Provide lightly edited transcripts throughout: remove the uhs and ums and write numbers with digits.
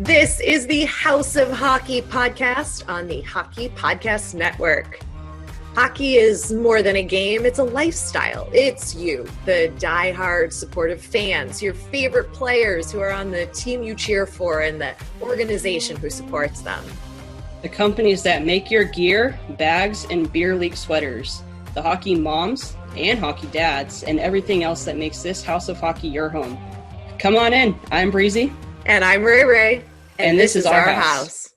This is the House of Hockey podcast on the Hockey Podcast Network. Hockey is more than a game, it's a lifestyle. It's you, the diehard supportive fans, your favorite players who are on the team you cheer for, and the organization who supports them. The companies that make your gear, bags, and beer league sweaters. The hockey moms and hockey dads, and everything else that makes this House of Hockey your home. Come on in. I'm Breezy. And I'm Rae. And this is our house.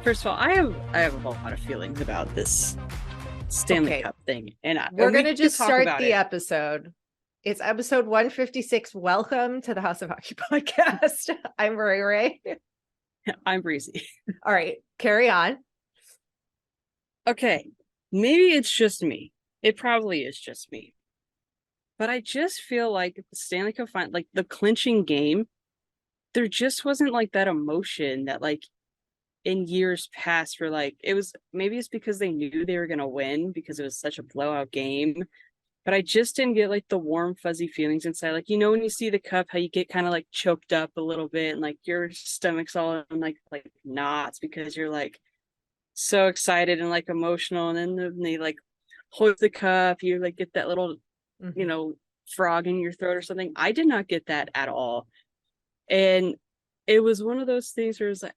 First of all, I have a lot of feelings about this Stanley Cup thing. And we're going to just start the episode. It's episode 156. Welcome to the House of Hockey podcast. I'm Rae. I'm Breezy. All right, carry on. Okay, maybe it's just me. It probably is just me. But I just feel like the Stanley Cup final, like the clinching game, there just wasn't like that emotion that like in years past were like, it was, maybe it's because they knew they were going to win because it was such a blowout game. But I just didn't get like the warm, fuzzy feelings inside. Like, you know, when you see the cup, how you get kind of like choked up a little bit and like your stomach's all in like knots because you're like so excited and like emotional. And then they like hold the cup, you like get that little, you know, frog in your throat or something. I did not get that at all. And it was one of those things where it was like,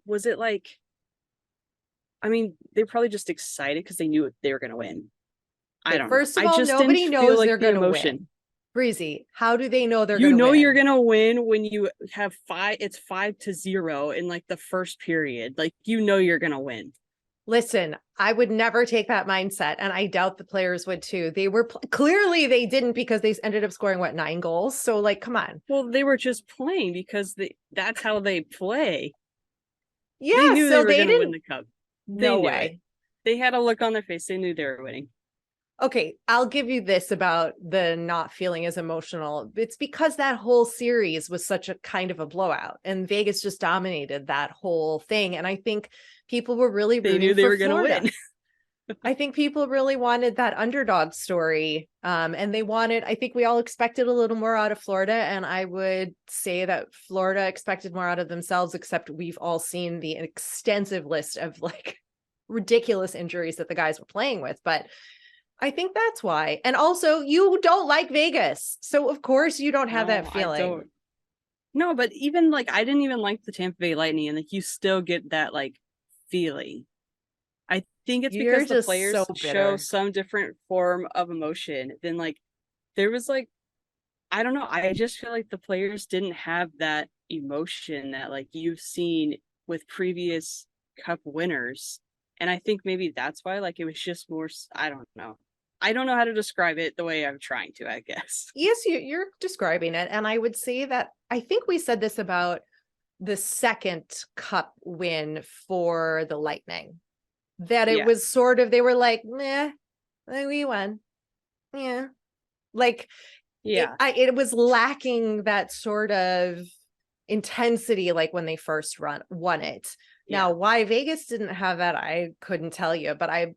was it like, I mean, they're probably just excited because they knew they were going to win. I don't know. First of all, nobody knows they're going to win. Breezy, how do they know they're going to win? You know you're going to win when you have it's 5-0 in like the first period. Like, you know you're going to win. Listen, I would never take that mindset, and I doubt the players would too. They were clearly they didn't because they ended up scoring 9 goals. So like, come on. Well, they were just playing because that's how they play. Yeah, they knew so they were going to win the cup. No way. They had a look on their face. They knew they were winning. Okay, I'll give you this about the not feeling as emotional. It's because that whole series was such a kind of a blowout, and Vegas just dominated that whole thing. And I think people were really rooting they knew they for were going to win. I think people really wanted that underdog story. And I think we all expected a little more out of Florida. And I would say that Florida expected more out of themselves, except we've all seen the extensive list of like ridiculous injuries that the guys were playing with. But I think that's why. And also, you don't like Vegas. So, of course, you don't have that feeling. No, but even like, I didn't even like the Tampa Bay Lightning. And like, you still get that like feeling. I think it's because the players show some different form of emotion than like, there was like, I don't know. I just feel like the players didn't have that emotion that like you've seen with previous cup winners. And I think maybe that's why like it was just more, I don't know. I don't know how to describe it the way I'm trying to, I guess. Yes, you're describing it. And I would say that I think we said this about the second cup win for the Lightning, that it was sort of, they were like, meh, we won. Yeah. Like, it was lacking that sort of intensity like when they first won it. Now, why Vegas didn't have that, I couldn't tell you, but I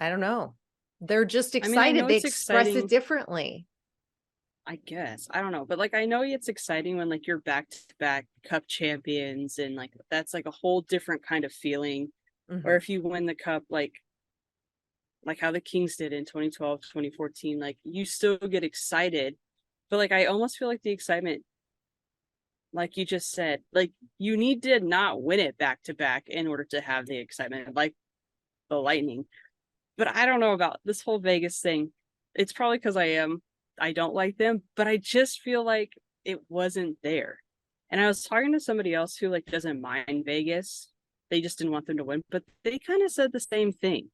don't know. They're just excited. They express it differently. I guess. I don't know. But like, I know it's exciting when like you're back-to-back cup champions and like, that's like a whole different kind of feeling. Mm-hmm. Or if you win the cup, like how the Kings did in 2012, 2014, like you still get excited. But like, I almost feel like the excitement, like you just said, like you need to not win it back-to-back in order to have the excitement, like the Lightning. But I don't know about this whole Vegas thing. It's probably because I don't like them, but I just feel like it wasn't there. And I was talking to somebody else who like doesn't mind Vegas. They just didn't want them to win, but they kind of said the same thing.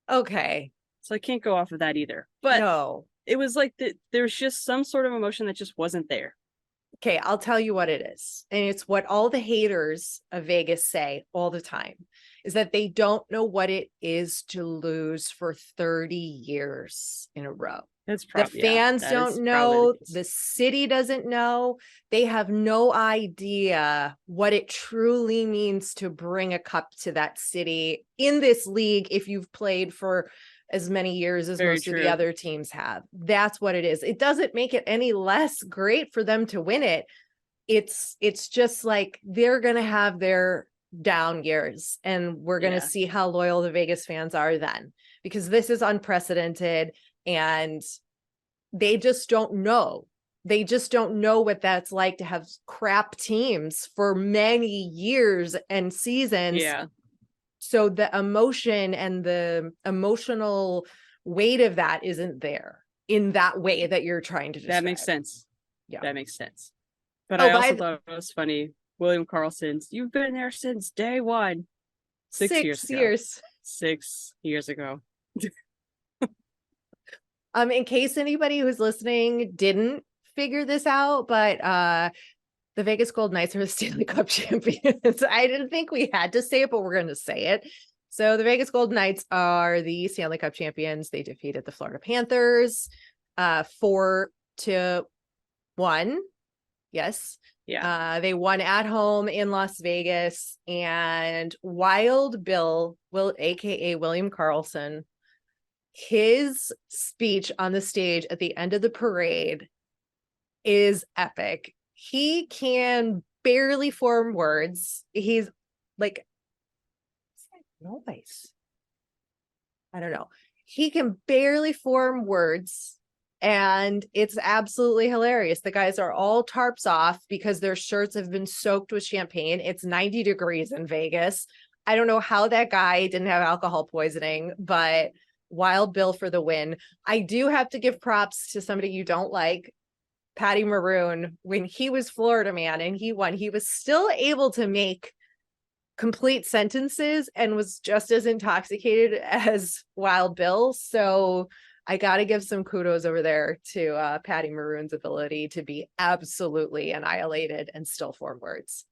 Okay. So I can't go off of that either. But no, it was like there's just some sort of emotion that just wasn't there. Okay, I'll tell you what it is. And it's what all the haters of Vegas say all the time, is that they don't know what it is to lose for 30 years in a row. That's probably, the fans don't know. The city doesn't know. They have no idea what it truly means to bring a cup to that city in this league. If you've played for as many years as Very most of the true. other teams have. That's what it is. It doesn't make it any less great for them to win it. It's just like they're going to have their down years, and we're going to Yeah. see how loyal the Vegas fans are then, because this is unprecedented and they just don't know. They just don't know what that's like to have crap teams for many years and seasons. Yeah. So the emotion and the emotional weight of that isn't there in that way that you're trying to describe. That makes sense. Yeah. That makes sense. But Oh, I also thought it was funny. William Carlson's, you've been there since day one. 6 years ago. 6 years ago. In case anybody who's listening didn't figure this out, but the Vegas Golden Knights are the Stanley Cup champions. I didn't think we had to say it, but we're going to say it. So the Vegas Golden Knights are the Stanley Cup champions. They defeated the Florida Panthers 4-1. Yes. Yeah. They won at home in Las Vegas, and Wild Bill, aka William Karlsson, his speech on the stage at the end of the parade is epic. He can barely form words. He's like, what's that noise? I don't know. He can barely form words, and it's absolutely hilarious. The guys are all tarps off because their shirts have been soaked with champagne. It's 90 degrees in Vegas. I don't know how that guy didn't have alcohol poisoning, but Wild Bill for the win. I do have to give props to somebody you don't like, Patty Maroon. When he was Florida man and he won, he was still able to make complete sentences and was just as intoxicated as Wild Bill. So I got to give some kudos over there to Patty Maroon's ability to be absolutely annihilated and still form words.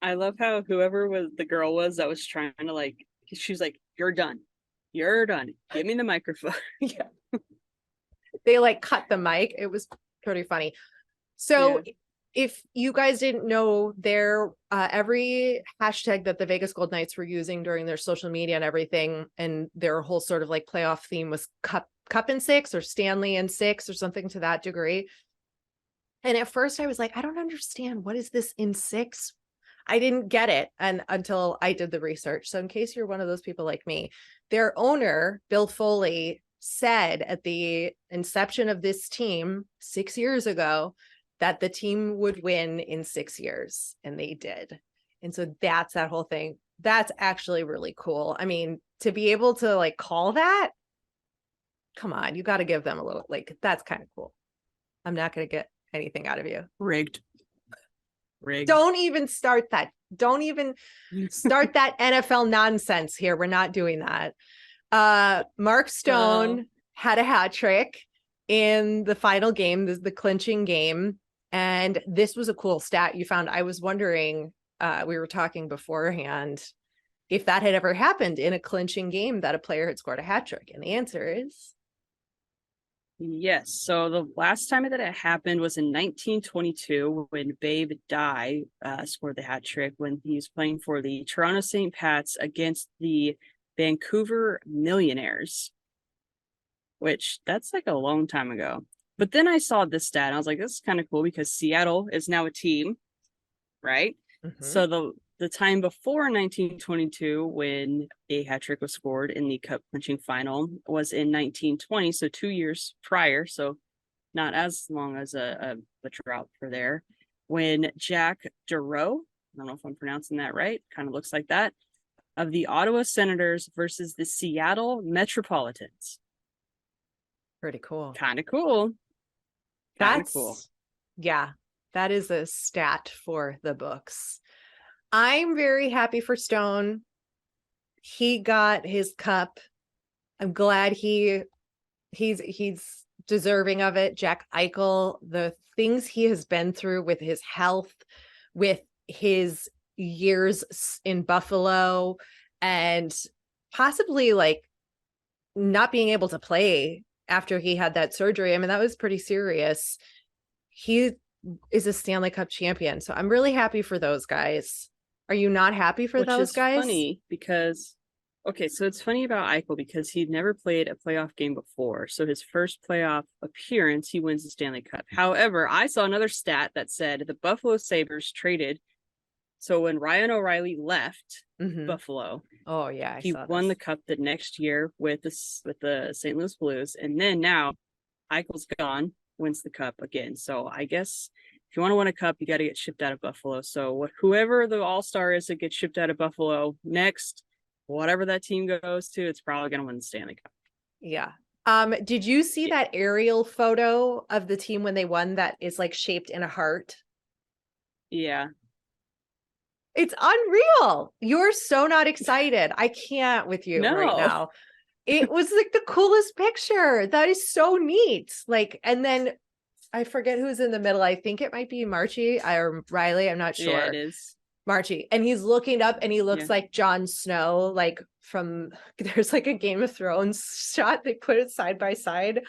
I love how whoever the girl was that was trying to like, she was like, you're done. You're done. Give me the microphone. Yeah. They like cut the mic. It was pretty funny. So if you guys didn't know, every hashtag that the Vegas Golden Knights were using during their social media and everything, and their whole sort of like playoff theme was cup and six, or Stanley and six, or something to that degree. And at first I was like, I don't understand. What is this in six? I didn't get it until I did the research. So in case you're one of those people like me, their owner, Bill Foley, said at the inception of this team 6 years ago that the team would win in 6 years, and they did. And so that's that whole thing. That's actually really cool. I mean, to be able to like call that, come on, you got to give them a little, like, that's kind of cool. I'm not going to get anything out of you. Rigged. Don't even start that. Don't even start that NFL nonsense here. We're not doing that. Mark Stone had a hat trick in the final game, the clinching game. And this was a cool stat you found. I was wondering, we were talking beforehand, if that had ever happened in a clinching game that a player had scored a hat trick. And the answer is yes. So the last time that it happened was in 1922 when Babe Dye scored the hat trick when he was playing for the Toronto St. Pats against the Vancouver Millionaires, which that's like a long time ago. But then I saw this stat and I was like, this is kind of cool because Seattle is now a team, right? Mm-hmm. So the time before 1922, when a hat trick was scored in the cup clinching final, was in 1920, so 2 years prior, so not as long as a drought for there, when Jack Dureau, I don't know if I'm pronouncing that right, kind of looks like that, of the Ottawa Senators versus the Seattle Metropolitans. Pretty cool. Kind of cool. That's cool. Yeah, that is a stat for the books. I'm very happy for Stone. He got his cup. I'm glad he's deserving of it. Jack Eichel, the things he has been through with his health, with his years in Buffalo, and possibly like not being able to play after he had that surgery. I mean, that was pretty serious. He is a Stanley Cup champion. So I'm really happy for those guys. Are you not happy for those guys? Funny because Okay, so it's funny about Eichel because he'd never played a playoff game before. So his first playoff appearance, he wins the Stanley Cup. However, I saw another stat that said the Buffalo Sabres traded. So when Ryan O'Reilly left Buffalo, Oh yeah, I he saw won this. the cup the next year with the St. Louis Blues, and then now Eichel's gone, wins the cup again. So I guess if you want to win a cup, you got to get shipped out of Buffalo. So whoever the all-star is that gets shipped out of Buffalo next, whatever that team goes to, it's probably going to win the Stanley Cup. Yeah. Did you see that aerial photo of the team when they won that is like shaped in a heart? Yeah. It's unreal. You're so not excited. I can't with you right No. now. It was like the coolest picture. That is so neat. Like, and then I forget who's in the middle. I think it might be Marchie or Riley. I'm not sure. Yeah, it is. Marchie. And he's looking up and he looks Yeah. like Jon Snow, like from there's like a Game of Thrones shot. They put it side by side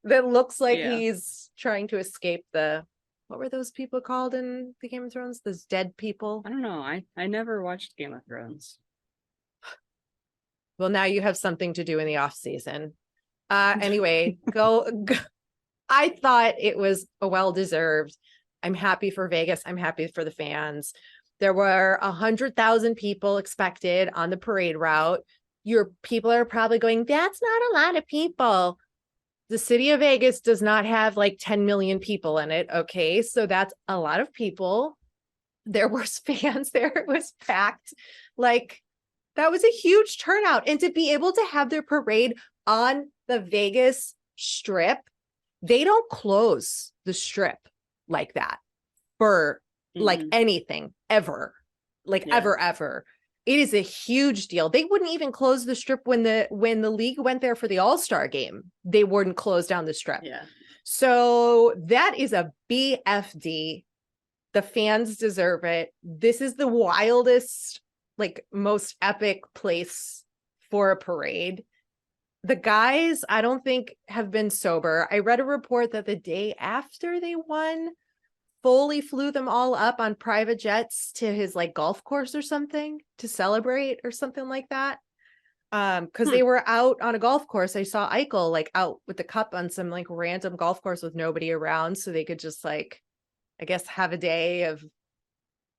that looks like he's trying to escape the, what were those people called in the Game of Thrones? Those dead people? I don't know. I never watched Game of Thrones. Well, now you have something to do in the off season. Anyway, go. I thought it was a well-deserved. I'm happy for Vegas. I'm happy for the fans. There were 100,000 people expected on the parade route. Your people are probably going, that's not a lot of people. The city of Vegas does not have like 10 million people in it. Okay. So that's a lot of people. There were fans there. It was packed. Like, that was a huge turnout. And to be able to have their parade on the Vegas Strip, they don't close the Strip like that for like anything ever, like ever. It is a huge deal. They wouldn't even close the Strip when the league went there for the All-Star game. They wouldn't close down the Strip. Yeah. So that is a BFD. The fans deserve it. This is the wildest, like most epic place for a parade. The guys, I don't think have been sober. I read a report that the day after they won, Foley flew them all up on private jets to his like golf course or something to celebrate or something like that. Because they were out on a golf course. I saw Eichel like out with the cup on some like random golf course with nobody around. So they could just like, I guess, have a day of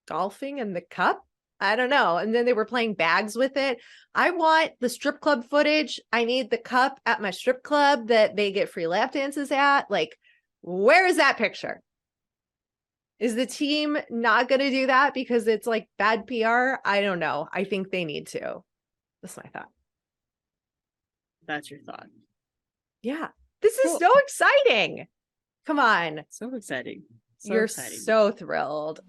golfing in the cup. I don't know. And then they were playing bags with it. I want the strip club footage. I need the cup at my strip club that they get free lap dances at. Like, where is that picture? Is the team not going to do that because it's like bad PR? I don't know. I think they need to. That's my thought. That's your thought. Yeah. This is so exciting. Come on. So exciting. You're so thrilled.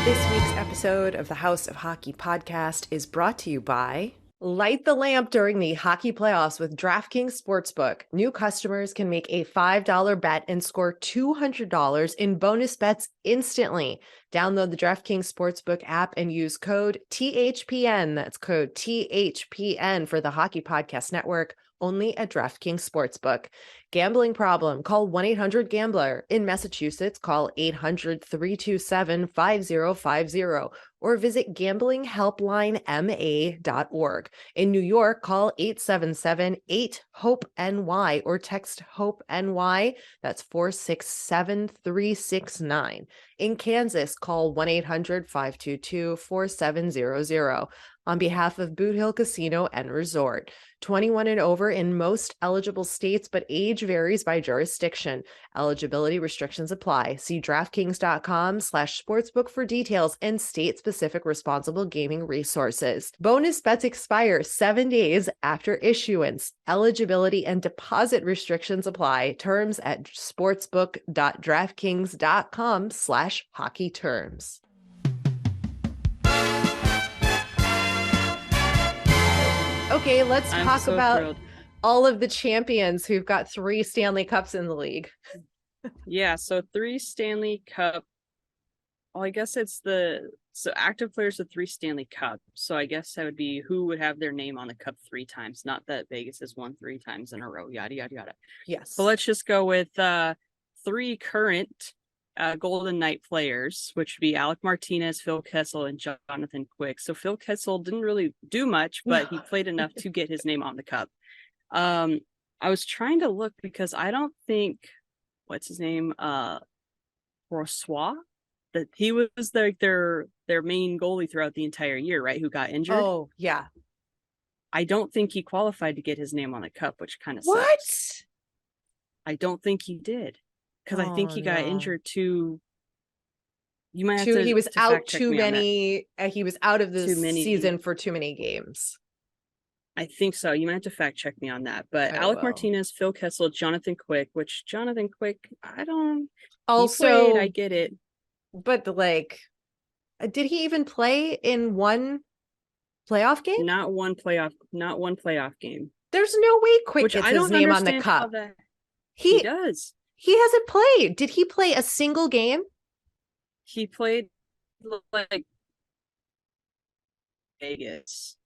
This week's episode of the House of Hockey podcast is brought to you by Light the lamp during the hockey playoffs with DraftKings Sportsbook. New customers can make a $5 bet and score $200 in bonus bets instantly. Download the DraftKings Sportsbook app and use code THPN. That's code THPN for the Hockey Podcast Network, only at DraftKings Sportsbook. Gambling problem? Call 1-800-GAMBLER. In Massachusetts, call 800-327-5050 or visit gamblinghelplinema.org. In New York, call 877-8-HOPE-NY or text HOPE-NY. That's 467-369. In Kansas, call 1-800-522-4700. On behalf of Boot Hill Casino and Resort, 21 and over in most eligible states, but age varies by jurisdiction. Eligibility restrictions apply. See DraftKings.com/sportsbook for details and state-specific responsible gaming resources. Bonus bets expire 7 days after issuance. Eligibility and deposit restrictions apply. Terms at sportsbook.draftkings.com/hockey terms. Okay, let's talk about all of the champions who've got 3 Stanley Cups in the league. Yeah, so 3 Stanley Cup. Well, I guess it's so active players with 3 Stanley Cup. So I guess that would be who would have their name on the cup 3 times, not that Vegas has won 3 times in a row, yada, yada, yada. Yes. But let's just go with 3 current Golden Knight players, which would be Alec Martinez, Phil Kessel, and Jonathan Quick. So Phil Kessel didn't really do much, but he played enough to get his name on the cup. I was trying to look because I don't think what's his name, Brossoit, that he was like their main goalie throughout the entire year, right? Who got injured. Oh, yeah. I don't think he qualified to get his name on the cup, which kind of What? sucks. I don't think he did because I think he got no. injured too. You might have He was out too many. He was out of the Too many. season for too many games. I think so. You might have to fact check me on that. But I Alec will. Martinez, Phil Kessel, Jonathan Quick, which Jonathan Quick, I don't. Also, he played, I get it. but like, did he even play in one playoff game? Not one playoff game. There's no way Quick Which gets I his don't name on the understand how cup. that He does. He hasn't played. Did he play a single game? He played like Vegas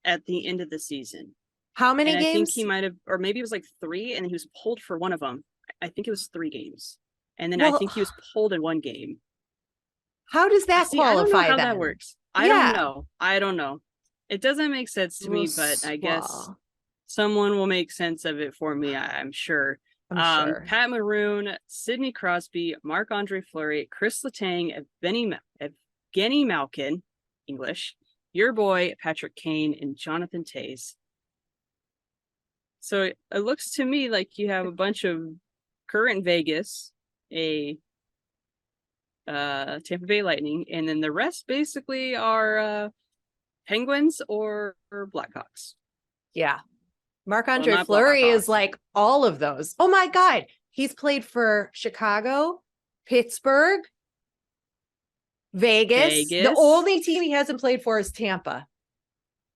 at the end of the season. How many And games? I think he might have, or maybe it was like 3, and he was pulled for one of them. I think it was 3 games. And then I think he was pulled in one game. How does that qualify? I don't know how then? that works. I don't know. It doesn't make sense to me, but I guess someone will make sense of it for me, I'm sure. I'm sure. Pat Maroon, Sidney Crosby, Marc-Andre Fleury, Chris Letang, Evgeny Malkin, English, your boy Patrick Kane, and Jonathan Toews. So it looks to me like you have a bunch of current Vegas, a Tampa Bay Lightning, and then the rest basically are Penguins or Blackhawks. Yeah. Marc-Andre Fleury is like all of those. Oh my God. He's played for Chicago, Pittsburgh, Vegas. The only team he hasn't played for is Tampa.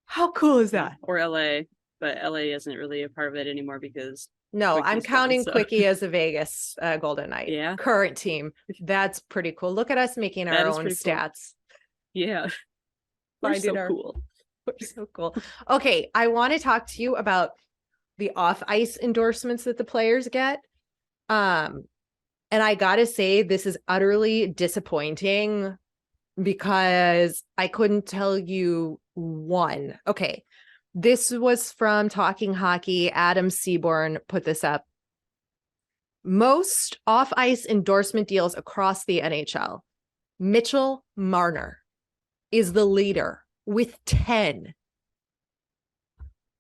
How cool is that? Or LA, but LA isn't really a part of it anymore because no, I'm counting Quickie as a Vegas Golden Knight. Yeah. Current team. That's pretty cool. Look at us making our own stats. Cool. Yeah. We're so cool. We're so cool. Okay, I want to talk to you about the off-ice endorsements that the players get. And I gotta say, this is utterly disappointing because I couldn't tell you one. Okay, this was from Talking Hockey. Adam Seaborn put this up. Most off-ice endorsement deals across the NHL. Mitchell Marner is the leader with 10.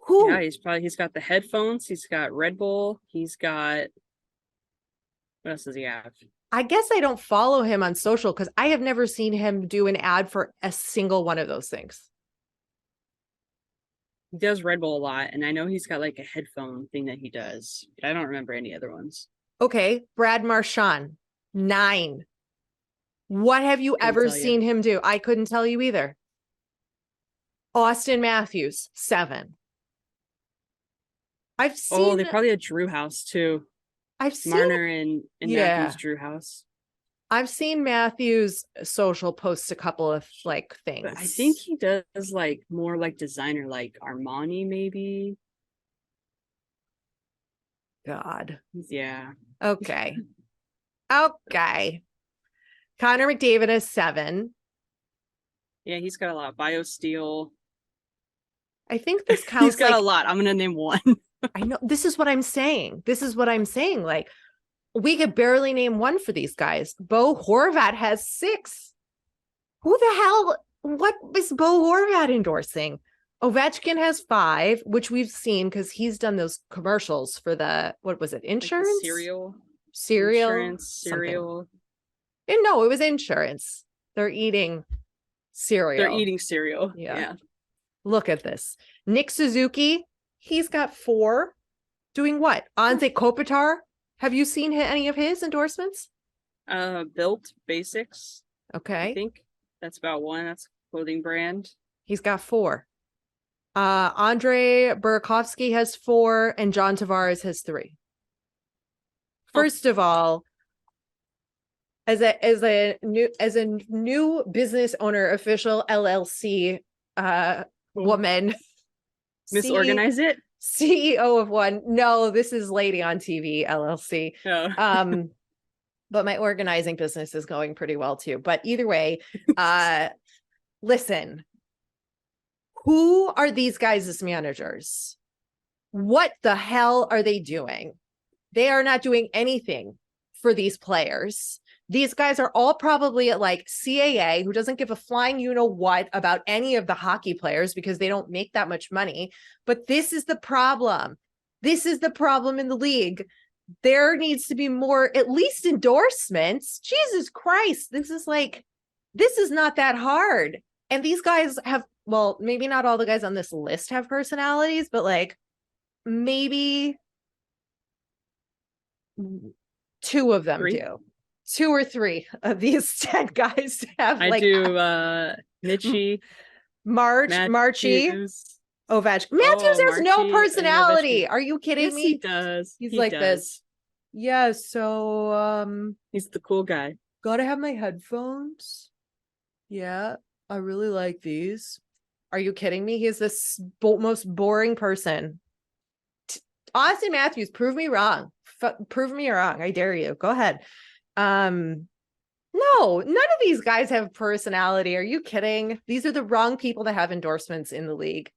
Yeah, he's got the headphones, he's got Red Bull, he's got, what else does he have? I guess I don't follow him on social because I have never seen him do an ad for a single one of those things. He does Red Bull a lot, and I know he's got like a headphone thing that he does, but I don't remember any other ones. Okay, Brad Marchand, 9. What have you ever seen him do? I couldn't tell you either. Austin Matthews, 7. I've seen. Oh, they probably had Drew House too. I've seen Marner and Matthews, Drew House. I've seen Matthews social post a couple of like things. But I think he does like more like designer, like Armani, maybe. God. Yeah. Okay. Okay. Connor McDavid is 7. Yeah, he's got a lot. BioSteel. I think this counts. He's got a lot. I'm gonna name one. I know. This is what I'm saying. Like, we could barely name one for these guys. Bo Horvat has 6. Who the hell? What is Bo Horvat endorsing? Ovechkin has 5, which we've seen because he's done those commercials for the, what was it? Insurance? Like cereal. And no, it was insurance. They're eating cereal. Yeah. Look at this. Nick Suzuki, he's got 4. Doing what? Anze Kopitar. Have you seen any of his endorsements? Built Basics. Okay. I think that's about 1. That's a clothing brand. He's got 4. Andre Burakovsky has 4 and John Tavares has 3. First of all, as a new business owner, official LLC woman, Misorganize it? CEO of one. No, this is Lady on TV LLC. Oh. but my organizing business is going pretty well too. But either way, listen, who are these guys as managers? What the hell are they doing? They are not doing anything for these players. These guys are all probably at like CAA, who doesn't give a flying you know what about any of the hockey players because they don't make that much money. But this is the problem. This is the problem in the league. There needs to be more, at least endorsements. Jesus Christ. This is not that hard. And these guys have, well, maybe not all the guys on this list have personalities, but like maybe 2 of them 3? do. 2 or 3 of these 10 guys have I like do Mitchie, Marchie, Matthews. Matthews has no Marchie, personality. Are you kidding Yes, me? he does. He's He like does. this. Yeah, so He's the cool guy. gotta have my headphones. Yeah, I really like these. Are you kidding me? He's the most boring person. Austin Matthews, prove me wrong. Prove me wrong. I dare you. Go ahead. No, none of these guys have personality. Are you kidding? These are the wrong people to have endorsements in the league.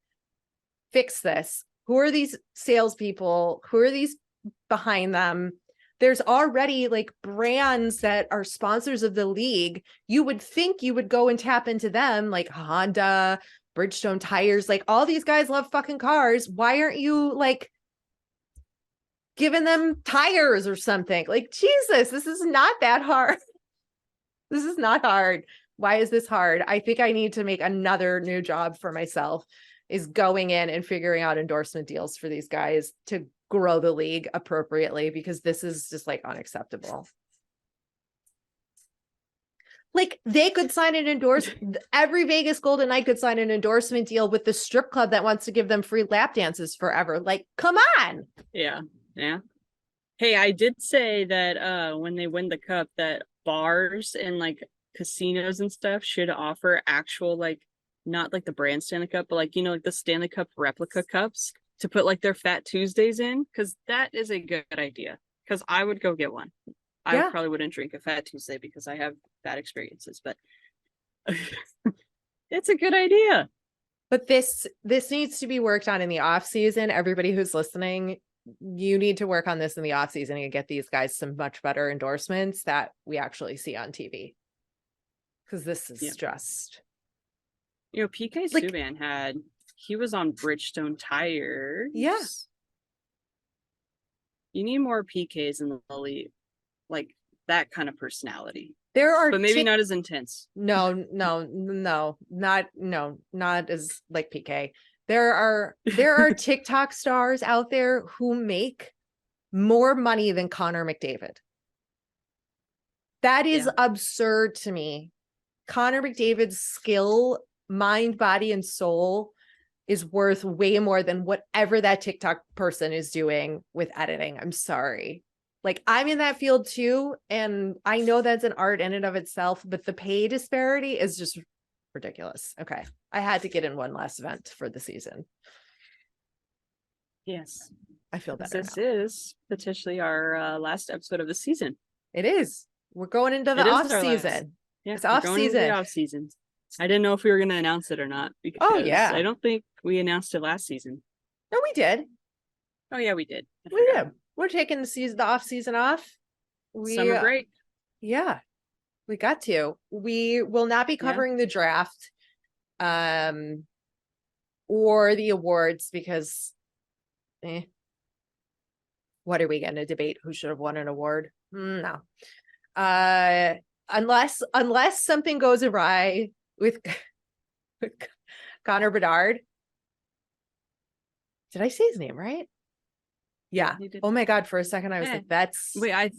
Fix this. Who are these salespeople? Who are these behind them? There's already like brands that are sponsors of the league. You would think you would go and tap into them, like Honda, Bridgestone tires. Like all these guys love fucking cars. Why aren't you like giving them tires or something? Like, Jesus, this is not that hard. This is not hard. Why is this hard? I think I need to make another new job for myself, is going in and figuring out endorsement deals for these guys to grow the league appropriately, because this is just like unacceptable. Like they could sign an endorsement. Every Vegas Golden Knight could sign an endorsement deal with the strip club that wants to give them free lap dances forever. Like, come on. Yeah. Yeah. Hey, I did say that when they win the cup, that bars and like casinos and stuff should offer actual, like, not like the brand Stanley Cup, but like, you know, like the Stanley Cup replica cups to put like their Fat Tuesdays in, because that is a good idea. Because I would go get one. I probably wouldn't drink a Fat Tuesday because I have bad experiences, but it's a good idea. But this needs to be worked on in the off season. Everybody who's listening, you need to work on this in the off season and get these guys some much better endorsements that we actually see on TV. Because this is just, you know, PK like, Subban he was on Bridgestone tires. Yeah. You need more PKs in the league, like that kind of personality. There are, but maybe not as intense. No, not as like PK. There are TikTok stars out there who make more money than Connor McDavid. That is absurd to me. Connor McDavid's skill, mind, body, and soul is worth way more than whatever that TikTok person is doing with editing. I'm sorry. Like, I'm in that field too, and I know that's an art in and of itself, but the pay disparity is just ridiculous. Okay. I had to get in one last event for the season. Yes. I feel better. This is potentially our last episode of the season. It is. We're going into the off season. Yeah, it's off season. Off season. I didn't know if we were going to announce it or not, because I don't think we announced it last season. No, we did. Oh yeah, we did. We did. We're taking the off season off. Summer break. Yeah, we got to. We will not be covering the draft, or the awards, because, what are we going to debate? Who should have won an award? No. Unless something goes awry with Connor Bedard. Did I say his name right? Yeah. Oh my God. For a second, I was like, that's... Wait, I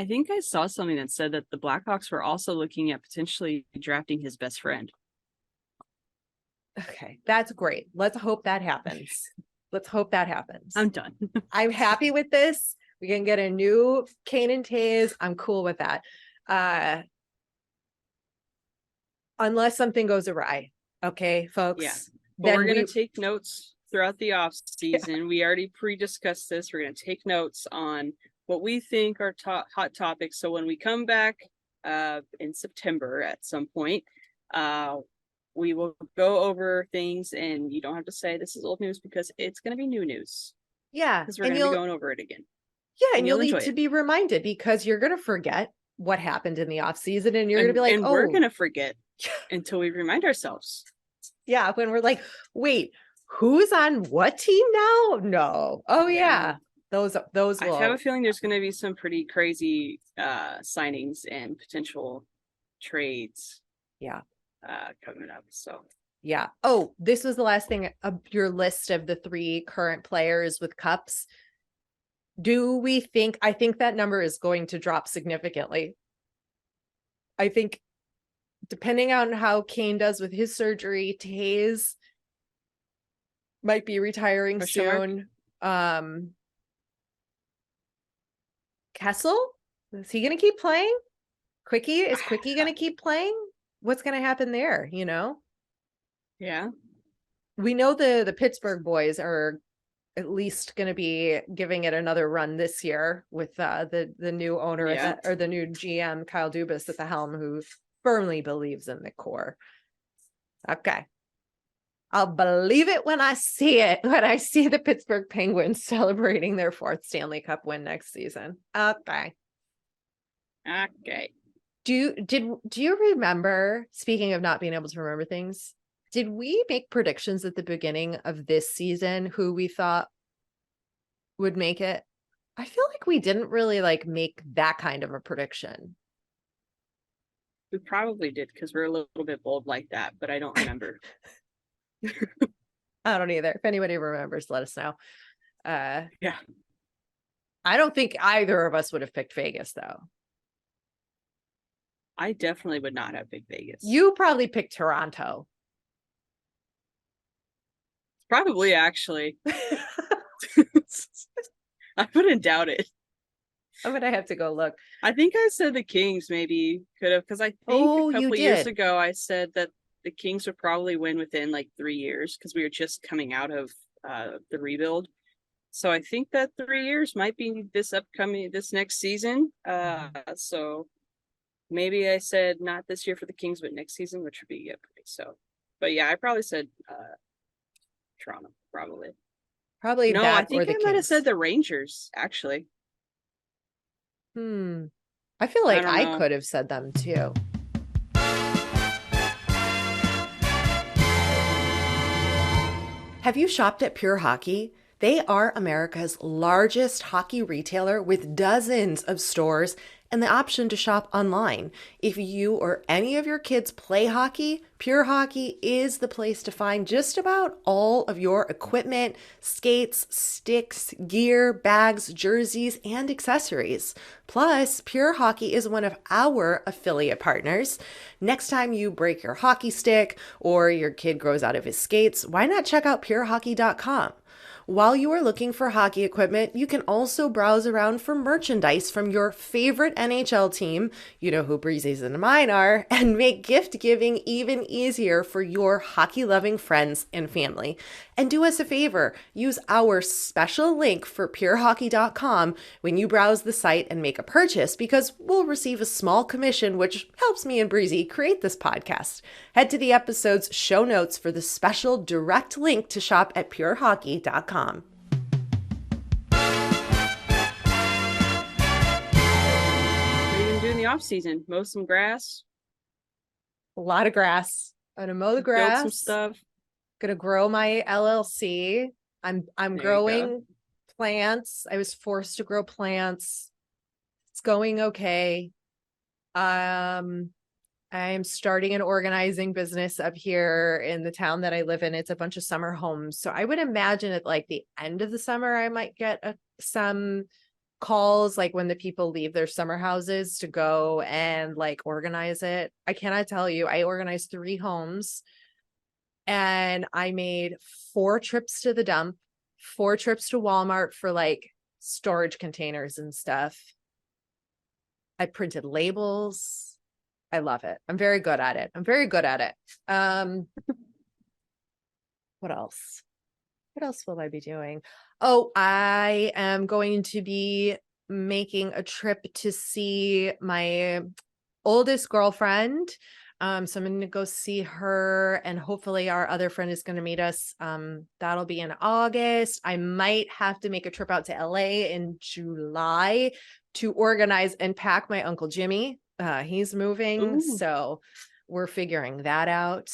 think I saw something that said that the Blackhawks were also looking at potentially drafting his best friend. Okay. That's great. Let's hope that happens. Let's hope that happens. I'm done. I'm happy with this. We can get a new Kane and Taze. I'm cool with that. Unless something goes awry. Okay, folks. Yeah. But we're going to take notes throughout the off season. We already pre-discussed this. We're going to take notes on what we think are hot topics. So when we come back in September at some point, we will go over things, and you don't have to say this is old news because it's going to be new news. Yeah. Because we're going to be going over it again. Yeah, and you'll need to be reminded because you're going to forget what happened in the off season, and you're going to be like, and we're going to forget until we remind ourselves. Yeah, when we're like, wait, who's on what team now? No. Oh yeah. Those I have a feeling there's going to be some pretty crazy signings and potential trades. Yeah. Coming up. So yeah. Oh, this was the last thing of your list of the 3 current players with cups. I think that number is going to drop significantly. I think depending on how Kane does with his surgery, Taze might be retiring soon. Kessel, is he going to keep playing? Is Quickie going to keep playing? What's going to happen there? Yeah. We know the Pittsburgh boys are at least going to be giving it another run this year with the new owner or the new GM Kyle Dubas at the helm, who firmly believes in the core. Okay. I'll believe it when I see it, when I see the Pittsburgh Penguins celebrating their 4th Stanley Cup win next season. Okay. Do you remember, speaking of not being able to remember things, did we make predictions at the beginning of this season who we thought would make it? I feel like we didn't really make that kind of a prediction. We probably did because we're a little bit bold like that, but I don't remember. I don't either. If anybody remembers, let us know. Yeah. I don't think either of us would have picked Vegas, though. I definitely would not have picked Vegas. You probably picked Toronto. Probably, actually. I wouldn't doubt it. I'm gonna have to go look. I think I said the Kings maybe could have, because I think a couple years ago I said that the Kings would probably win within 3 years because we were just coming out of the rebuild. So I think that 3 years might be this next season. So maybe I said not this year for the Kings, but next season, which would be so. But yeah, I probably said Toronto, probably. No, I think I might have said the Rangers, actually. I feel like I could have said them too. Have you shopped at Pure Hockey? They are America's largest hockey retailer with dozens of stores and the option to shop online. If you or any of your kids play hockey, Pure Hockey is the place to find just about all of your equipment, skates, sticks, gear, bags, jerseys, and accessories. Plus, Pure Hockey is one of our affiliate partners. Next time you break your hockey stick or your kid grows out of his skates, why not check out purehockey.com? While you are looking for hockey equipment, you can also browse around for merchandise from your favorite NHL team, you know who Breezy's and mine are, and make gift giving even easier for your hockey-loving friends and family. And do us a favor, use our special link for purehockey.com when you browse the site and make a purchase, because we'll receive a small commission, which helps me and Breezy create this podcast. Head to the episode's show notes for the special direct link to shop at purehockey.com. What are you gonna do in the off season? Mow some grass? A lot of grass. I'm gonna mow the grass. Build some stuff. Gonna grow my LLC. I'm growing plants. I was forced to grow plants. It's going okay. I'm starting an organizing business up here in the town that I live in. It's a bunch of summer homes. So I would imagine at the end of the summer, I might get some calls, when the people leave their summer houses, to go and organize it. I cannot tell you, I organized 3 homes and I made 4 trips to the dump, 4 trips to Walmart for storage containers and stuff. I printed labels. I love it. I'm very good at it. What else? What else will I be doing? Oh, I am going to be making a trip to see my oldest girlfriend. So I'm going to go see her, and hopefully our other friend is going to meet us. That'll be in August. I might have to make a trip out to LA in July to organize and pack my Uncle Jimmy. He's moving, Ooh. so we're figuring that out.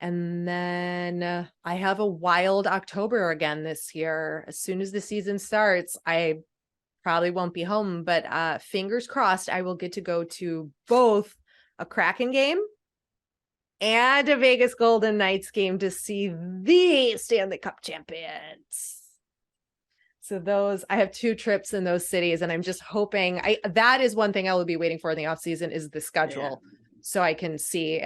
And then I have a wild October again this year. As soon as the season starts, I probably won't be home, but fingers crossed, I will get to go to both a Kraken game and a Vegas Golden Knights game to see the Stanley Cup champions. So those, I have 2 trips in those cities, and I'm just hoping that is one thing I will be waiting for in the off season is the schedule. Yeah. So I can see,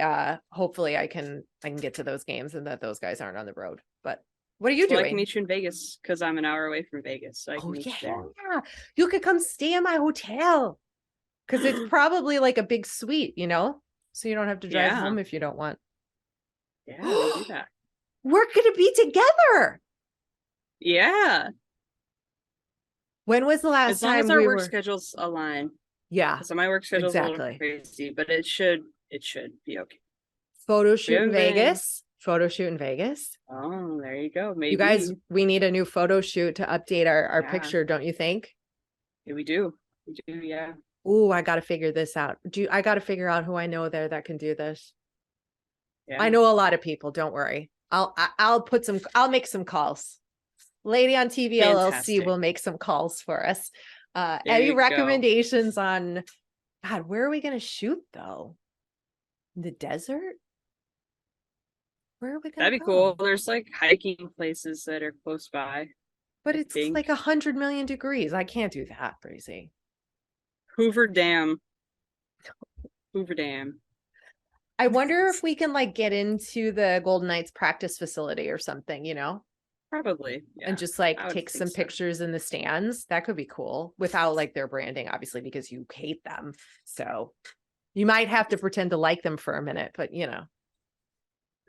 hopefully I can get to those games and that those guys aren't on the road. But what are you doing? I can meet you in Vegas because I'm an hour away from Vegas. So I can meet you there. You could come stay in my hotel because it's probably like a big suite, so you don't have to drive home if you don't want. Yeah, we'll do that. We're going to be together. Yeah. When was the last time as long as our work schedules align? Yeah. So my work schedule's a little crazy, but it should be okay. Photo shoot in Vegas. Photo shoot in Vegas. Oh, there you go. Maybe. You guys, we need a new photo shoot to update our picture, don't you think? Yeah, we do. We do, yeah. Ooh, I got to figure this out. I got to figure out who I know there that can do this. Yeah. I know a lot of people. Don't worry. I'll make some calls. Lady on TV LLC will make some calls for us. Any recommendations on, God, where are we going to shoot though? In the desert? Where are we going to go? That'd be cool. There's like hiking places that are close by. But it's like 100 million degrees. I can't do that, Breezy. Hoover Dam. Hoover Dam. I wonder if we can like get into the Golden Knights practice facility or something, Probably. Yeah. And just like take some pictures in the stands. That could be cool without like their branding, obviously, because you hate them. So you might have to pretend to like them for a minute, but Yeah,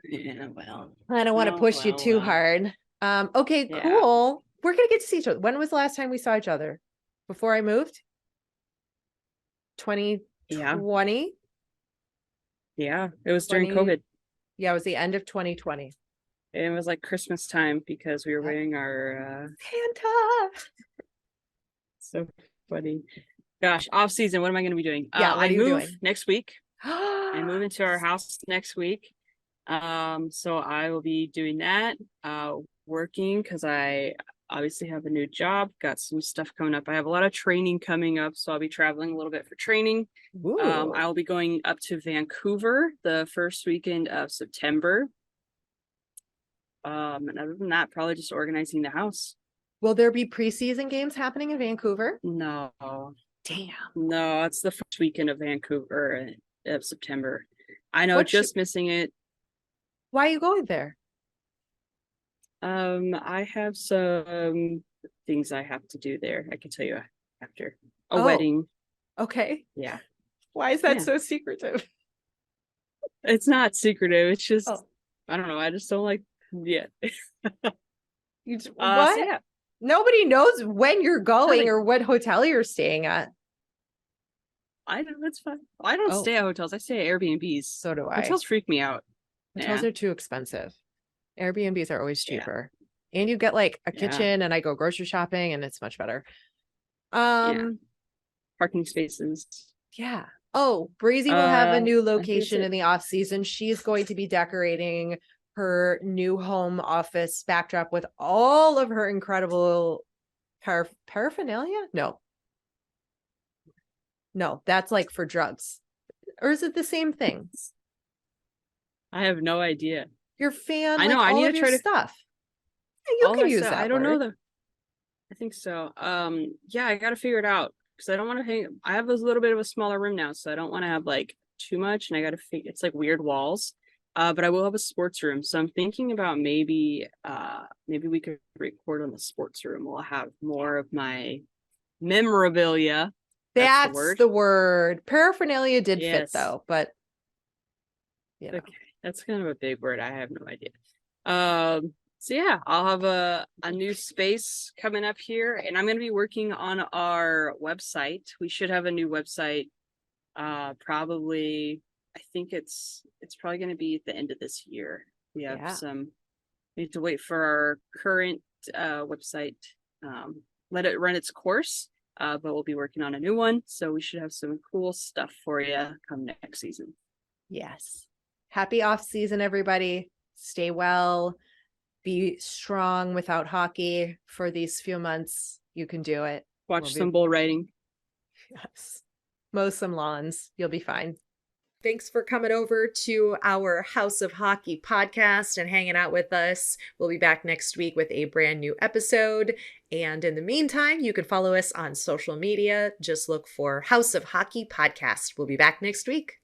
well. I don't want to push you too hard. Okay, cool. We're going to get to see each other. When was the last time we saw each other? Before I moved? 2020? Yeah, it was during COVID. Yeah, it was the end of 2020. It was like Christmas time because we were wearing our Santa. So funny. Gosh, off season. What am I going to be doing? Yeah, I move next week. I move into our house next week. So I will be doing that. Working because I obviously have a new job. Got some stuff coming up. I have a lot of training coming up, so I'll be traveling a little bit for training. I will be going up to Vancouver the first weekend of September. And other than that, probably just organizing the house. Will there be preseason games happening in Vancouver? No. Damn. No, it's the first weekend of Vancouver of September. I know, just missing it. Why are you going there? I have some things I have to do there. I can tell you after a wedding. Okay. Yeah. Why is that so secretive? It's not secretive. It's just, I don't know. I just don't like. Yeah. What? So yeah. Nobody knows when you're going or what hotel you're staying at. I know, that's fine. I don't stay at hotels. I stay at Airbnbs. So do I. Hotels freak me out. Hotels are too expensive. Airbnbs are always cheaper. And you get like a kitchen, and I go grocery shopping, and it's much better. Parking spaces. Yeah. Oh, Breezy will have a new location in the off season. She's going to be decorating her new home office backdrop with all of her incredible paraphernalia. No, that's like for drugs. Or is it the same thing? I have no idea. Your fan, I know. I need to try stuff. You can use that. I don't know though. I think so. Yeah, I got to figure it out because I don't want to hang. I have a little bit of a smaller room now, so I don't want to have like too much, and I got to figure. It's like weird walls. But I will have a sports room, so I'm thinking about maybe we could record on the sports room. We'll have more of my memorabilia. That's the word. Paraphernalia did fit though, but okay, that's kind of a big word. I have no idea. So yeah, I'll have a new space coming up here, and I'm going to be working on our website. We should have a new website probably, I think it's probably going to be at the end of this year. We have Yeah. we have to wait for our current website, let it run its course, but we'll be working on a new one, so we should have some cool stuff for you come next season. Yes. Happy off season, everybody. Stay well. Be strong without hockey for these few months. You can do it. Watch some bull riding. Yes. Mow some lawns. You'll be fine. Thanks for coming over to our House of Hockey podcast and hanging out with us. We'll be back next week with a brand new episode. And in the meantime, you can follow us on social media. Just look for House of Hockey podcast. We'll be back next week.